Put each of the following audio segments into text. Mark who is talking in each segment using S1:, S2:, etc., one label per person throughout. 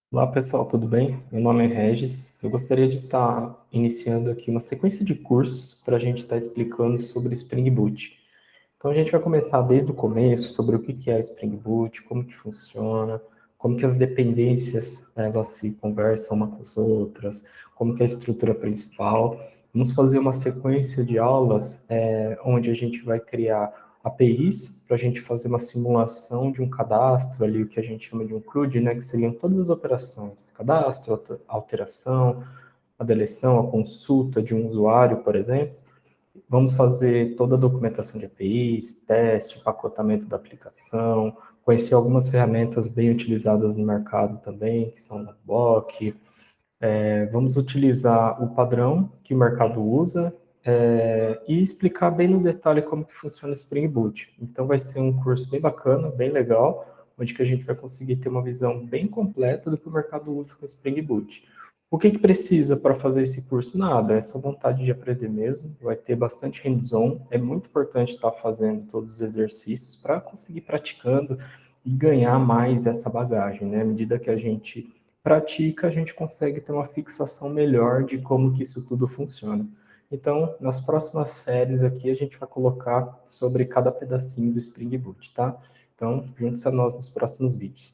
S1: Olá pessoal, tudo bem? Meu nome é Regis. Eu gostaria de estar iniciando aqui uma sequência de cursos para a gente estar explicando sobre Spring Boot. Então a gente vai começar desde o começo sobre o que é Spring Boot, como que funciona, como que as dependências elas se conversam uma com as outras, como que é a estrutura principal. Vamos fazer uma sequência de aulas onde a gente vai criar APIs para a gente fazer uma simulação de um cadastro ali, o que a gente chama de um CRUD, né, que seriam todas as operações, cadastro, alteração, a deleção, a consulta de um usuário, por exemplo. Vamos fazer toda a documentação de APIs, teste, empacotamento da aplicação, conhecer algumas ferramentas bem utilizadas no mercado também, que são o Block. Vamos utilizar o padrão que o mercado usa e explicar bem no detalhe como que funciona o Spring Boot. Então vai ser um curso bem bacana, bem legal, onde que a gente vai conseguir ter uma visão bem completa do que o mercado usa com o Spring Boot. O que precisa para fazer esse curso? Nada, é só vontade de aprender mesmo, vai ter bastante hands-on, é muito importante estar fazendo todos os exercícios para conseguir praticando e ganhar mais essa bagagem, né? À medida que a gente pratica, a gente consegue ter uma fixação melhor de como que isso tudo funciona. Então, nas próximas séries aqui, a gente vai colocar sobre cada pedacinho do Spring Boot, tá? Então, junte-se a nós nos próximos vídeos.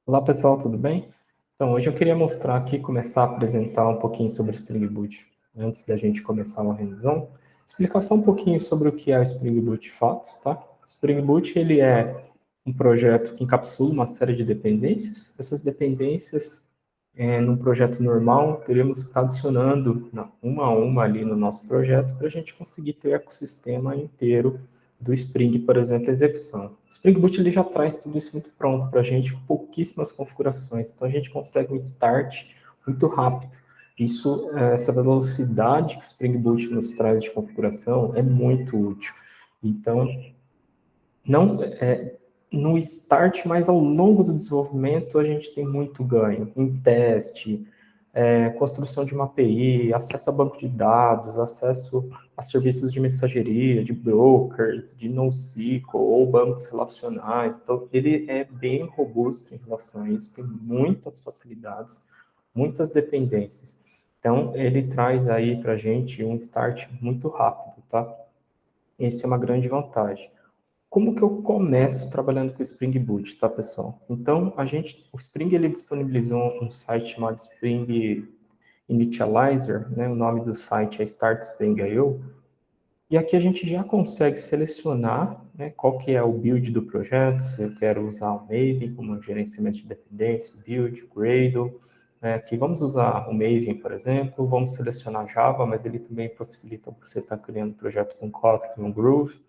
S1: Olá, pessoal, tudo bem? Então, hoje eu queria mostrar aqui, começar a apresentar um pouquinho sobre o Spring Boot, antes da gente começar uma revisão, explicar só um pouquinho sobre o que é o Spring Boot de fato, tá? O Spring Boot, ele é um projeto que encapsula uma série de dependências. Essas dependências, num projeto normal, teríamos que estar adicionando uma a uma ali no nosso projeto para a gente conseguir ter o ecossistema inteiro do Spring, por exemplo, execução. O Spring Boot ele já traz tudo isso muito pronto para a gente, pouquíssimas configurações. Então a gente consegue um start muito rápido. Isso, essa velocidade que o Spring Boot nos traz de configuração é muito útil. Então, não no start, mas ao longo do desenvolvimento a gente tem muito ganho em teste, construção de uma API, acesso a banco de dados, acesso a serviços de mensageria, de brokers, de NoSQL ou bancos relacionais. Então, ele é bem robusto em relação a isso, tem muitas facilidades, muitas dependências. Então, ele traz aí para a gente um start muito rápido, tá? Essa é uma grande vantagem. Como que eu começo trabalhando com o Spring Boot, tá, pessoal? Então, o Spring ele disponibilizou um site chamado Spring Initializer, né? O nome do site é Start Spring.io, e aqui a gente já consegue selecionar, né, qual que é o build do projeto, se eu quero usar o Maven como gerenciamento de dependência, build, Gradle, né, aqui vamos usar o Maven, por exemplo, vamos selecionar Java, mas ele também possibilita você estar criando projeto com Kotlin, com Groove.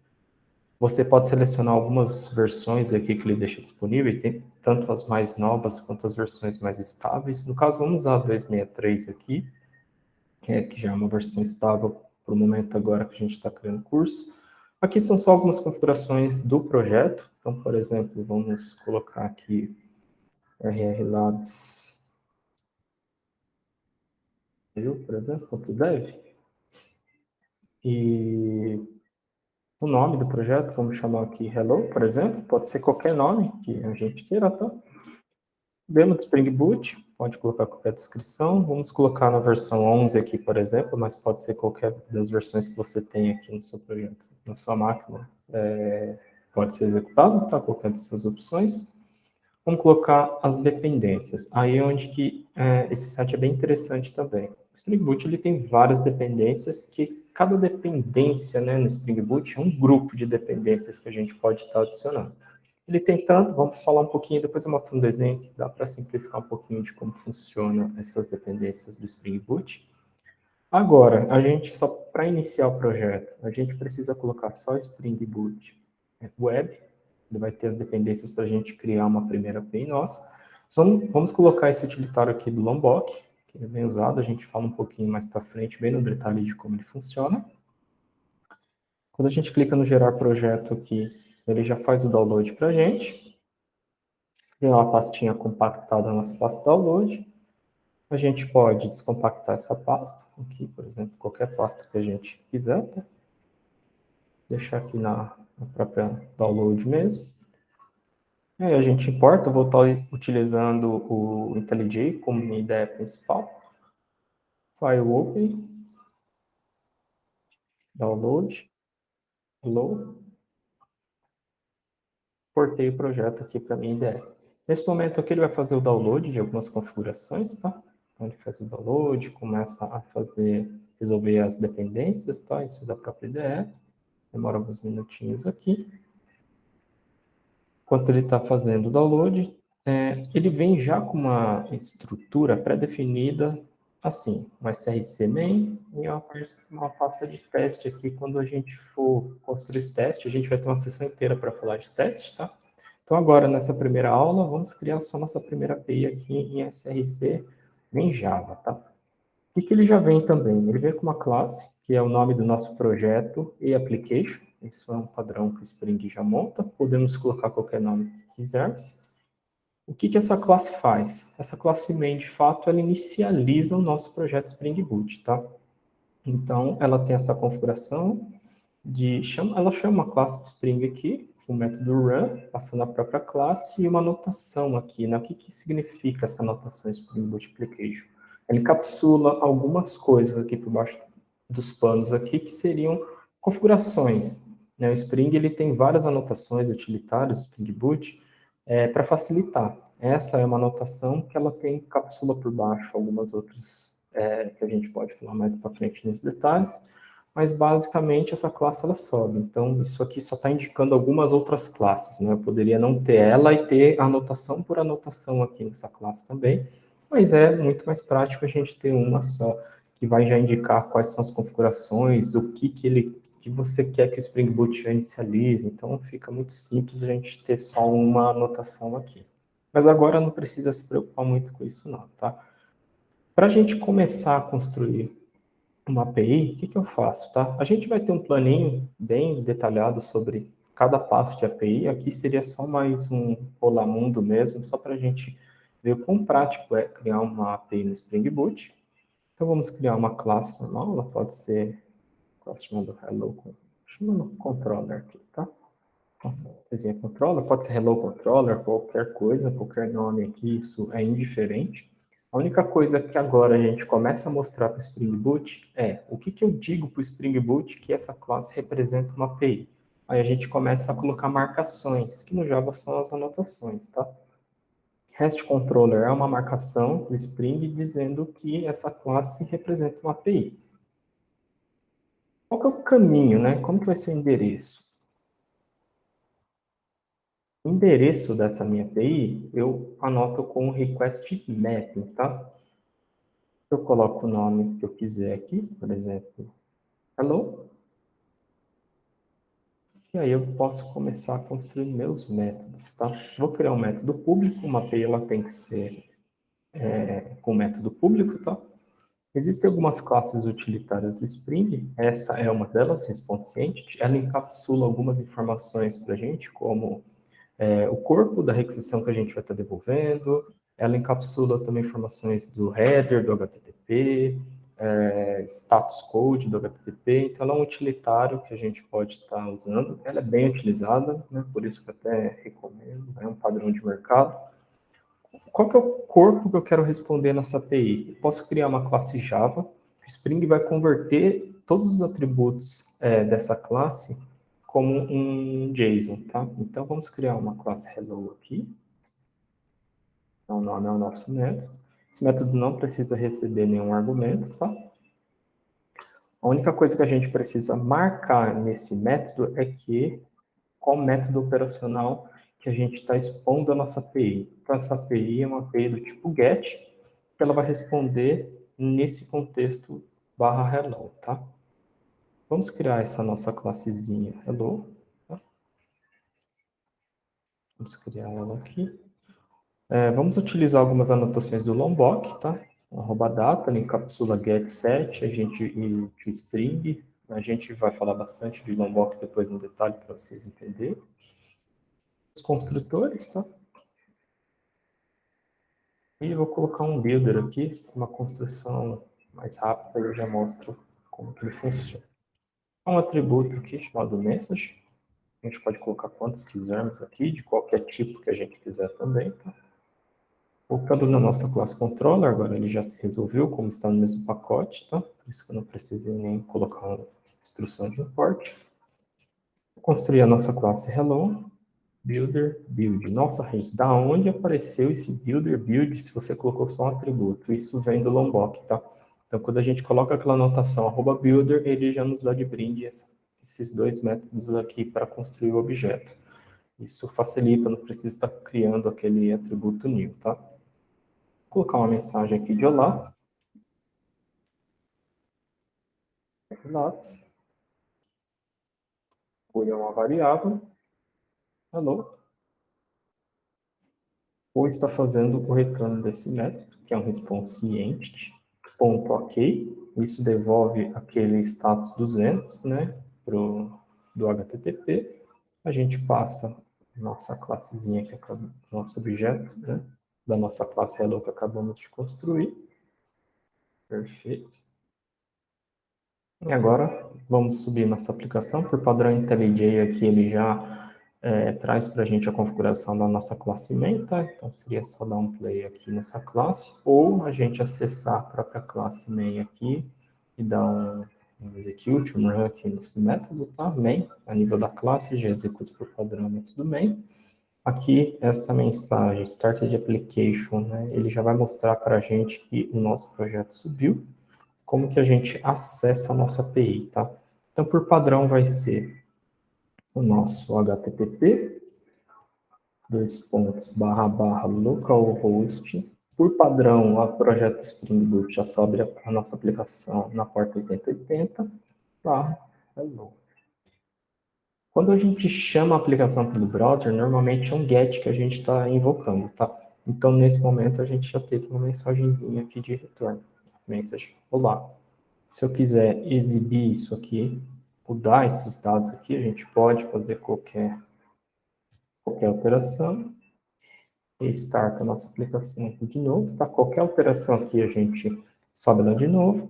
S1: Você pode selecionar algumas versões aqui que ele deixa disponível, e tem tanto as mais novas quanto as versões mais estáveis. No caso, vamos usar a 263 aqui, que já é uma versão estável para o momento agora que a gente está criando o curso. Aqui são só algumas configurações do projeto. Então, por exemplo, vamos colocar aqui RR Labs, por exemplo, .dev. E o nome do projeto, vamos chamar aqui Hello, por exemplo. Pode ser qualquer nome que a gente queira, tá? Demo de Spring Boot, pode colocar qualquer descrição. Vamos colocar na versão 11 aqui, por exemplo, mas pode ser qualquer das versões que você tem aqui no seu projeto, na sua máquina. Pode ser executado, tá? Qualquer dessas opções. Vamos colocar as dependências. Aí é onde que esse site é bem interessante também. O Spring Boot ele tem várias dependências que cada dependência, né, no Spring Boot é um grupo de dependências que a gente pode estar adicionando. Ele tem tanto, vamos falar um pouquinho, depois eu mostro um desenho que dá para simplificar um pouquinho de como funcionam essas dependências do Spring Boot. Agora, a gente só para iniciar o projeto, a gente precisa colocar só Spring Boot Web, ele vai ter as dependências para a gente criar uma primeira API nossa. Vamos colocar esse utilitário aqui do Lombok, que é bem usado, a gente fala um pouquinho mais para frente, bem no detalhe de como ele funciona. Quando a gente clica no gerar projeto aqui, ele já faz o download para a gente. Tem uma pastinha compactada na nossa pasta download. A gente pode descompactar essa pasta, aqui, por exemplo, qualquer pasta que a gente quiser, tá? Deixar aqui na própria download mesmo. E aí a gente importa, eu vou estar utilizando o IntelliJ como minha ideia principal. File open, download, load, portei o projeto aqui para minha ideia. Nesse momento aqui ele vai fazer o download de algumas configurações, tá? Então ele faz o download, começa a resolver as dependências, tá? Isso é da própria IDE. Demora alguns minutinhos aqui. Enquanto ele está fazendo o download, ele vem já com uma estrutura pré-definida, assim, um src main e uma pasta de teste aqui. Quando a gente for construir esse teste, a gente vai ter uma sessão inteira para falar de teste, tá? Então, agora, nessa primeira aula, vamos criar só nossa primeira API aqui em src em Java, tá? O que ele já vem também? Ele vem com uma classe, que é o nome do nosso projeto e application. Isso é um padrão que o Spring já monta. Podemos colocar qualquer nome que quisermos. O que essa classe faz? Essa classe main, de fato, ela inicializa o nosso projeto Spring Boot, tá? Então, ela tem essa configuração ela chama a classe do Spring aqui, o método run, passando a própria classe, e uma anotação aqui, né? O que significa essa anotação Spring Boot Application? Ela encapsula algumas coisas aqui por baixo dos panos aqui, que seriam configurações, né? O Spring ele tem várias anotações utilitárias, Spring Boot, para facilitar. Essa é uma anotação que ela tem cápsula por baixo, algumas outras que a gente pode falar mais para frente nos detalhes, mas basicamente essa classe ela sobe. Então isso aqui só está indicando algumas outras classes, né? Eu poderia não ter ela e ter anotação por anotação aqui nessa classe também, mas é muito mais prático a gente ter uma só, que vai já indicar quais são as configurações, o que você quer que o Spring Boot já inicialize. Então fica muito simples a gente ter só uma anotação aqui. Mas agora não precisa se preocupar muito com isso não, tá? Para a gente começar a construir uma API, o que eu faço, tá? A gente vai ter um planinho bem detalhado sobre cada passo de API. Aqui seria só mais um Olá Mundo mesmo, só para a gente ver o quão prático é criar uma API no Spring Boot. Então vamos criar uma classe normal, ela pode ser classe chamada Hello, chamando controller aqui, tá? Desenha controller, pode ser Hello Controller, qualquer coisa, qualquer nome aqui, isso é indiferente. A única coisa que agora a gente começa a mostrar para o Spring Boot é o que eu digo para o Spring Boot que essa classe representa uma API. Aí a gente começa a colocar marcações, que no Java são as anotações, tá? REST Controller é uma marcação do Spring dizendo que essa classe representa uma API. Qual que é o caminho, né? Como que vai ser o endereço? O endereço dessa minha API, eu anoto com o request mapping, tá? Eu coloco o nome que eu quiser aqui, por exemplo, hello, e aí eu posso começar a construir meus métodos, tá? Vou criar um método público, uma API ela tem que ser com método público, tá? Existem algumas classes utilitárias do Spring, essa é uma delas, Response Entity, ela encapsula algumas informações para a gente, como o corpo da requisição que a gente vai estar devolvendo, ela encapsula também informações do header do HTTP, status code do HTTP, então ela é um utilitário que a gente pode estar usando, ela é bem utilizada, né, por isso que eu até recomendo, é um padrão de mercado. Qual que é o corpo que eu quero responder nessa API? Eu posso criar uma classe Java, o Spring vai converter todos os atributos dessa classe como um JSON, tá? Então, vamos criar uma classe Hello aqui. Então, o nome é o nosso método. Esse método não precisa receber nenhum argumento, tá? A única coisa que a gente precisa marcar nesse método é qual método operacional que a gente está expondo a nossa API. Então, essa API é uma API do tipo GET, que ela vai responder nesse contexto /hello, tá? Vamos criar essa nossa classezinha hello, tá? Vamos criar ela aqui. Vamos utilizar algumas anotações do Lombok, tá? Arroba data, ele encapsula get set, e string. A gente vai falar bastante de Lombok depois no detalhe para vocês entenderem. Os construtores, tá? E vou colocar um builder aqui, uma construção mais rápida, eu já mostro como que ele funciona. Um atributo aqui chamado message. A gente pode colocar quantos quisermos aqui, de qualquer tipo que a gente quiser também, tá? Voltando na nossa classe controller, agora ele já se resolveu, como está no mesmo pacote, tá? Por isso que eu não precisei nem colocar uma instrução de import. Vou construir a nossa classe hello, builder, build. Nossa, Regis, da onde apareceu esse builder, build, se você colocou só um atributo? Isso vem do Lombok, tá? Então, quando a gente coloca aquela anotação @builder, ele já nos dá de brinde esses dois métodos aqui para construir o objeto. Isso facilita, não precisa estar criando aquele atributo new, tá? Vou colocar uma mensagem aqui de olá. Lápis. Foi uma variável. Hello. Ou está fazendo o retorno desse método, que é um response entity, ponto ok. Isso devolve aquele status 200, né, do HTTP. A gente passa nossa classezinha, que acaba, nosso objeto, né, da nossa classe hello que acabamos de construir. Perfeito. E agora, vamos subir nossa aplicação. Por padrão IntelliJ aqui, ele já traz para a gente a configuração da nossa classe main, tá? Então, seria só dar um play aqui nessa classe, ou a gente acessar a própria classe main aqui e dar um execute, um run aqui nesse método, tá? Main, a nível da classe, já executa por padrão método main. Aqui, essa mensagem, started application, né? Ele já vai mostrar para a gente que o nosso projeto subiu. Como que a gente acessa a nossa API, tá? Então, por padrão, vai ser o nosso HTTP, //localhost. Por padrão, o projeto Spring Boot já sobe a nossa aplicação na porta 8080, /hello. Quando a gente chama a aplicação pelo browser, normalmente é um GET que a gente está invocando, tá? Então, nesse momento, a gente já teve uma mensagenzinha aqui de retorno. Message, olá. Se eu quiser exibir isso aqui, mudar esses dados aqui, a gente pode fazer qualquer alteração. Restart a nossa aplicação aqui de novo, tá? Qualquer alteração aqui a gente sobe ela de novo.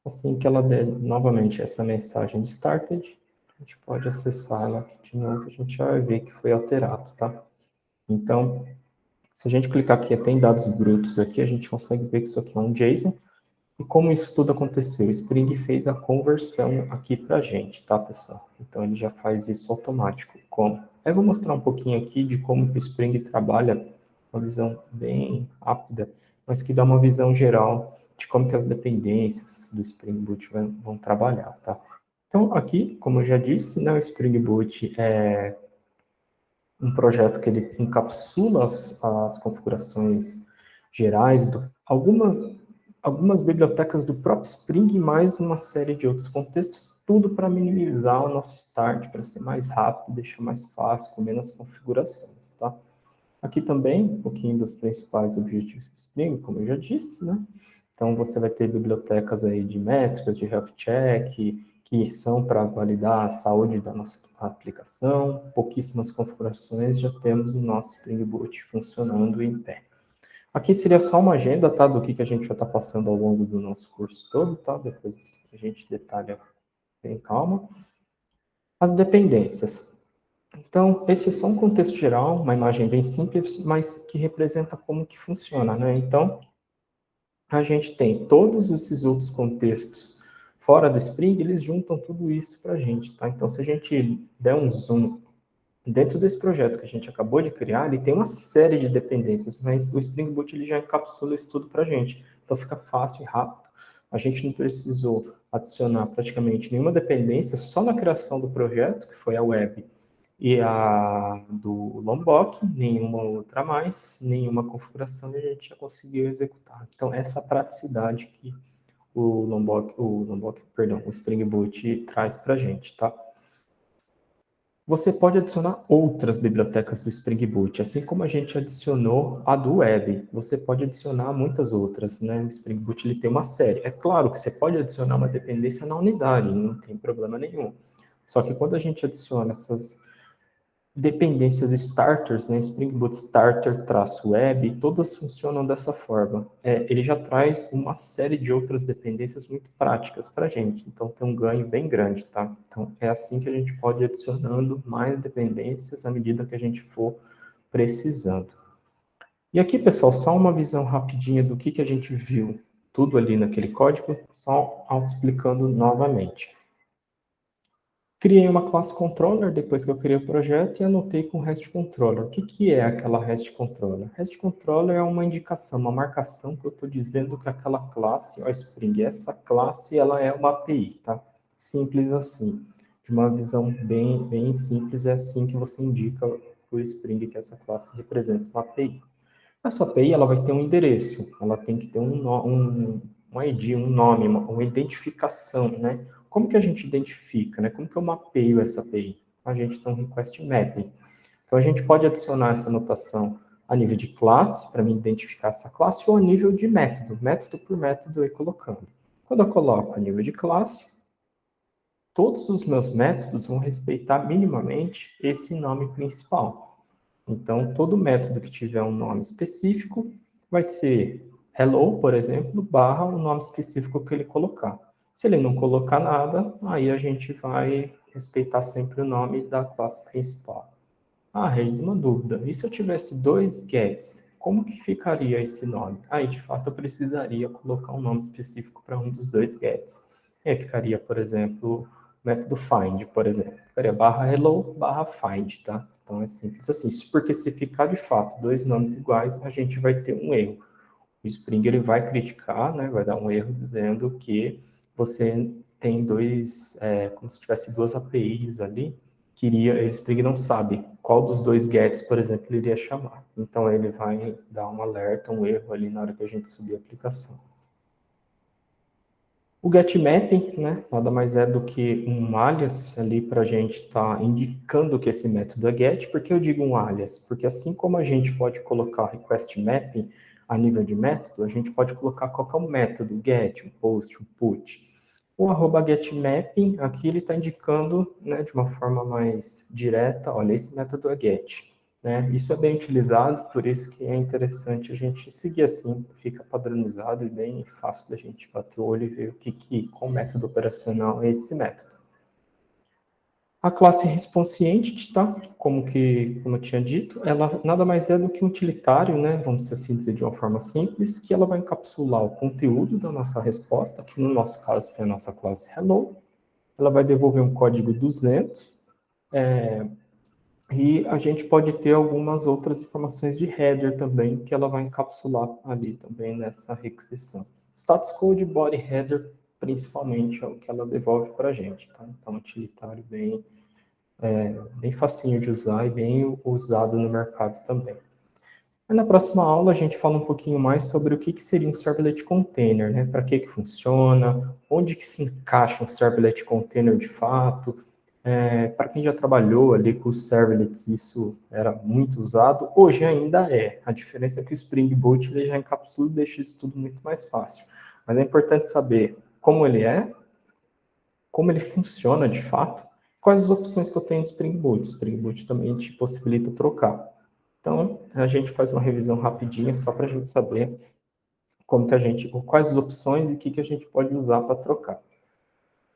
S1: Assim que ela der novamente essa mensagem de started, a gente pode acessar ela aqui de novo, a gente já vai ver que foi alterado, tá? Então, se a gente clicar aqui, tem dados brutos aqui, a gente consegue ver que isso aqui é um JSON. E como isso tudo aconteceu? O Spring fez a conversão aqui para a gente, tá, pessoal? Então, ele já faz isso automático. Como? Eu vou mostrar um pouquinho aqui de como que o Spring trabalha, uma visão bem rápida, mas que dá uma visão geral de como que as dependências do Spring Boot vão trabalhar, tá? Então, aqui, como eu já disse, né, o Spring Boot é um projeto que ele encapsula as configurações gerais, algumas bibliotecas do próprio Spring e mais uma série de outros contextos, tudo para minimizar o nosso start, para ser mais rápido, deixar mais fácil, com menos configurações, tá? Aqui também, um pouquinho dos principais objetivos do Spring, como eu já disse, né? Então, você vai ter bibliotecas aí de métricas, de health check, que são para validar a saúde da nossa aplicação. Pouquíssimas configurações, já temos o nosso Spring Boot funcionando em pé. Aqui seria só uma agenda, tá, do que a gente vai estar passando ao longo do nosso curso todo, tá? Depois a gente detalha bem calma. As dependências. Então, esse é só um contexto geral, uma imagem bem simples, mas que representa como que funciona, né? Então, a gente tem todos esses outros contextos fora do Spring, eles juntam tudo isso para a gente, tá? Então, se a gente der um zoom dentro desse projeto que a gente acabou de criar, ele tem uma série de dependências, mas o Spring Boot ele já encapsula isso tudo para a gente. Então, fica fácil e rápido. A gente não precisou adicionar praticamente nenhuma dependência, só na criação do projeto, que foi a web, e a do Lombok, nenhuma outra a mais, nenhuma configuração, e a gente já conseguiu executar. Então, essa praticidade que o Spring Boot traz para a gente, tá? Você pode adicionar outras bibliotecas do Spring Boot, assim como a gente adicionou a do Web. Você pode adicionar muitas outras, né? O Spring Boot ele tem uma série. É claro que você pode adicionar uma dependência na unidade, não tem problema nenhum. Só que quando a gente adiciona essas dependências starters, né, Spring Boot Starter -web, todas funcionam dessa forma. Ele já traz uma série de outras dependências muito práticas para a gente, então tem um ganho bem grande, tá? Então é assim que a gente pode ir adicionando mais dependências à medida que a gente for precisando. E aqui, pessoal, só uma visão rapidinha do que a gente viu, tudo ali naquele código, só auto-explicando novamente. Criei uma classe controller depois que eu criei o projeto e anotei com REST controller. O que é aquela REST controller? REST controller é uma indicação, uma marcação que eu estou dizendo que aquela classe, ó, Spring, essa classe, ela é uma API, tá? Simples assim. De uma visão bem simples, é assim que você indica o Spring que essa classe representa uma API. Essa API ela vai ter um endereço, ela tem que ter um ID, um nome, uma identificação, né? Como que a gente identifica, né? Como que eu mapeio essa API? A gente tem um request mapping. Então, a gente pode adicionar essa anotação a nível de classe, para me identificar essa classe, ou a nível de método por método, eu colocando. Quando eu coloco a nível de classe, todos os meus métodos vão respeitar minimamente esse nome principal. Então, todo método que tiver um nome específico vai ser hello, por exemplo, barra o nome específico que ele colocar. Se ele não colocar nada, aí a gente vai respeitar sempre o nome da classe principal. Ah, Regis, uma dúvida. E se eu tivesse dois gets, como que ficaria esse nome? Aí, de fato, eu precisaria colocar um nome específico para um dos dois gets. Aí ficaria, por exemplo, método find, por exemplo. Ficaria barra hello, barra find, tá? Então, é simples assim. Porque se ficar, de fato, dois nomes iguais, a gente vai ter um erro. O Spring ele vai criticar, né? Vai dar um erro dizendo que você tem como se tivesse duas APIs ali, o Spring não sabe qual dos dois gets, por exemplo, ele iria chamar. Então, ele vai dar um alerta, um erro ali na hora que a gente subir a aplicação. O getMapping, né, nada mais é do que um alias ali para a gente estar indicando que esse método é get. Por que eu digo um alias? Porque assim como a gente pode colocar request mapping a nível de método, a gente pode colocar qualquer método, get, um post, um put. O @getMapping, aqui ele está indicando, né, de uma forma mais direta, olha, esse método é get. Né? Isso é bem utilizado, por isso que é interessante a gente seguir assim, fica padronizado e bem fácil da gente bater o olho e ver qual método operacional é esse método. A classe responsientity, tá? Como eu tinha dito, ela nada mais é do que um utilitário, né? Vamos assim dizer de uma forma simples, que ela vai encapsular o conteúdo da nossa resposta, que no nosso caso foi a nossa classe hello. Ela vai devolver um código 200, e a gente pode ter algumas outras informações de header também, que ela vai encapsular ali também nessa requisição. Status code, body header, principalmente, é o que ela devolve para a gente, tá? Então, utilitário bem facinho de usar e bem usado no mercado também. E na próxima aula a gente fala um pouquinho mais sobre o que seria um servlet container, né? Para que funciona, onde que se encaixa um servlet container de fato. Para quem já trabalhou ali com os servlets, isso era muito usado. Hoje ainda é. A diferença é que o Spring Boot ele já encapsula e deixa isso tudo muito mais fácil. Mas é importante saber como ele é, como ele funciona de fato, quais as opções que eu tenho no Spring Boot. O Spring Boot também te possibilita trocar. Então, a gente faz uma revisão rapidinha só para a gente saber quais as opções e o que a gente pode usar para trocar.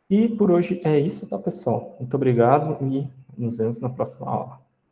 S1: E por hoje é isso, tá, pessoal? Muito obrigado e nos vemos na próxima aula.